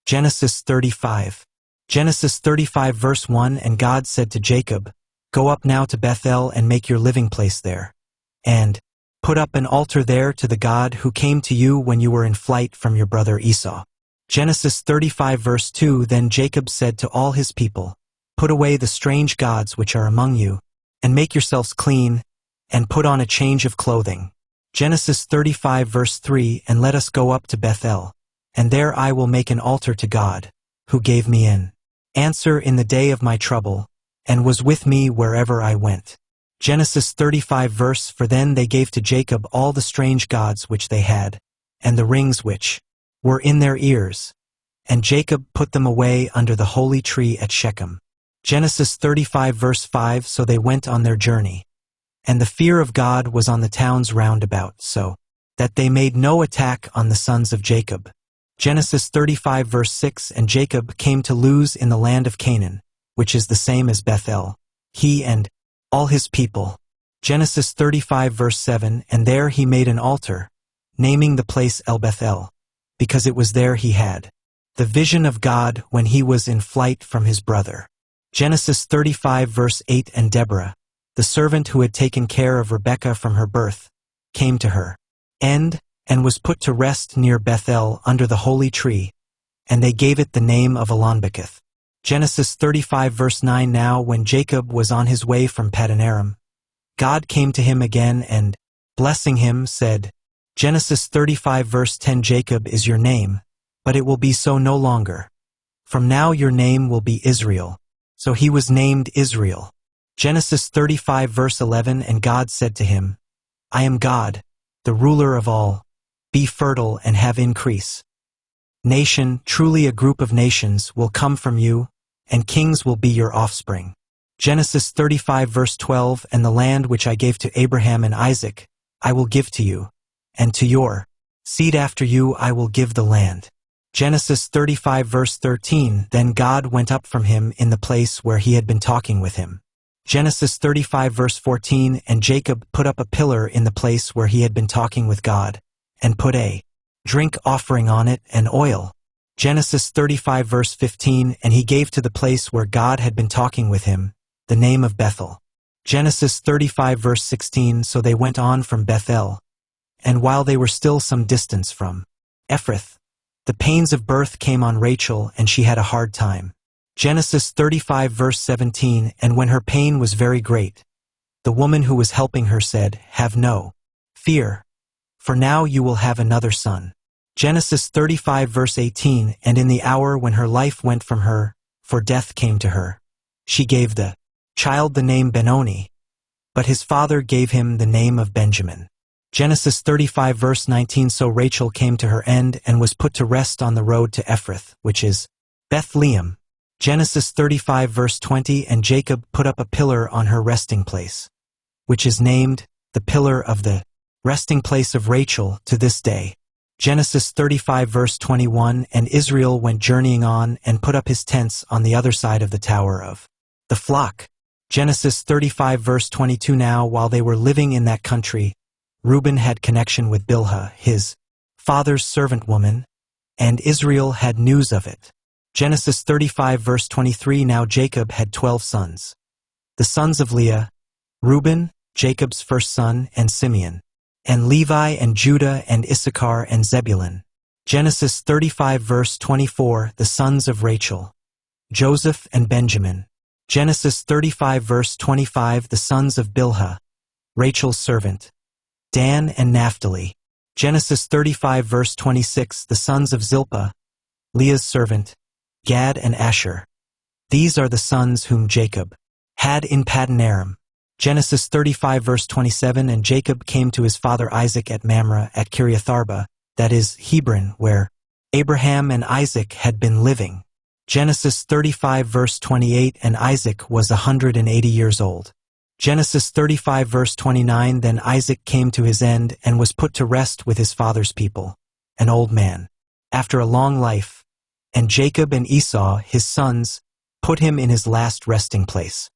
Genesis 35. Genesis 35 verse 1 And God said to Jacob, Go up now to Bethel and make your living place there, and put up an altar there to the God who came to you when you were in flight from your brother Esau. Genesis 35 verse 2 Then Jacob said to all his people, Put away the strange gods which are among you, and make yourselves clean, and put on a change of clothing. Genesis 35 verse 3 And let us go up to Bethel, and there I will make an altar to God, who gave me an answer in the day of my trouble, and was with me wherever I went. Genesis 35 verse For then they gave to Jacob all the strange gods which they had, and the rings which were in their ears, and Jacob put them away under the holy tree at Shechem. Genesis 35 verse 5 So they went on their journey, and the fear of God was on the towns round about, so that they made no attack on the sons of Jacob. Genesis 35 verse 6 And Jacob came to Luz in the land of Canaan, which is the same as Bethel, he and all his people. Genesis 35 verse 7 And there he made an altar, naming the place El Bethel, because it was there he had the vision of God when he was in flight from his brother. Genesis 35 verse 8 And Deborah, the servant who had taken care of Rebekah from her birth, came to her and was put to rest near Bethel under the holy tree, and they gave it the name of Elonbeketh. Genesis 35 verse 9 Now when Jacob was on his way from Paddan Aram, God came to him again and, blessing him, said, Genesis 35 verse 10 Jacob is your name, but it will be so no longer. From now your name will be Israel. So he was named Israel. Genesis 35 verse 11 And God said to him, I am God, the ruler of all. Be fertile and have increase. Nation, truly a group of nations, will come from you, and kings will be your offspring. Genesis 35 verse 12 And the land which I gave to Abraham and Isaac, I will give to you, and to your seed after you I will give the land. Genesis 35 verse 13 Then God went up from him in the place where he had been talking with him. Genesis 35 verse 14 And Jacob put up a pillar in the place where he had been talking with God, and put a drink offering on it and oil. Genesis 35 verse 15 And he gave to the place where God had been talking with him the name of Bethel. Genesis 35 verse 16 So they went on from Bethel, and while they were still some distance from Ephrath, the pains of birth came on Rachel, and she had a hard time. Genesis 35 verse 17 And when her pain was very great, the woman who was helping her said, Have no fear, for now you will have another son. Genesis 35 verse 18 And in the hour when her life went from her, for death came to her, she gave the child the name Benoni, but his father gave him the name of Benjamin. Genesis 35 verse 19 So Rachel came to her end and was put to rest on the road to Ephrath, which is Bethlehem. Genesis 35 verse 20 And Jacob put up a pillar on her resting place, which is named the pillar of the resting place of Rachel to this day. Genesis 35 verse 21 And Israel went journeying on and put up his tents on the other side of the tower of the flock. Genesis 35 verse 22 Now while they were living in that country, Reuben had connection with Bilhah, his father's servant woman, and Israel had news of it. Genesis 35 verse 23 Now Jacob had 12 sons. The sons of Leah, Reuben, Jacob's first son, and Simeon, and Levi and Judah and Issachar and Zebulun. Genesis 35 verse 24 The sons of Rachel, Joseph and Benjamin. Genesis 35 verse 25 The sons of Bilhah, Rachel's servant, Dan and Naphtali. Genesis 35 verse 26 The sons of Zilpah, Leah's servant, Gad and Asher. These are the sons whom Jacob had in Paddan Aram. Genesis 35 verse 27 And Jacob came to his father Isaac at Mamre at Kiriatharba, that is, Hebron, where Abraham and Isaac had been living. Genesis 35 verse 28 And Isaac was 180 years old. Genesis 35 verse 29 Then Isaac came to his end and was put to rest with his father's people, an old man, after a long life, and Jacob and Esau, his sons, put him in his last resting place.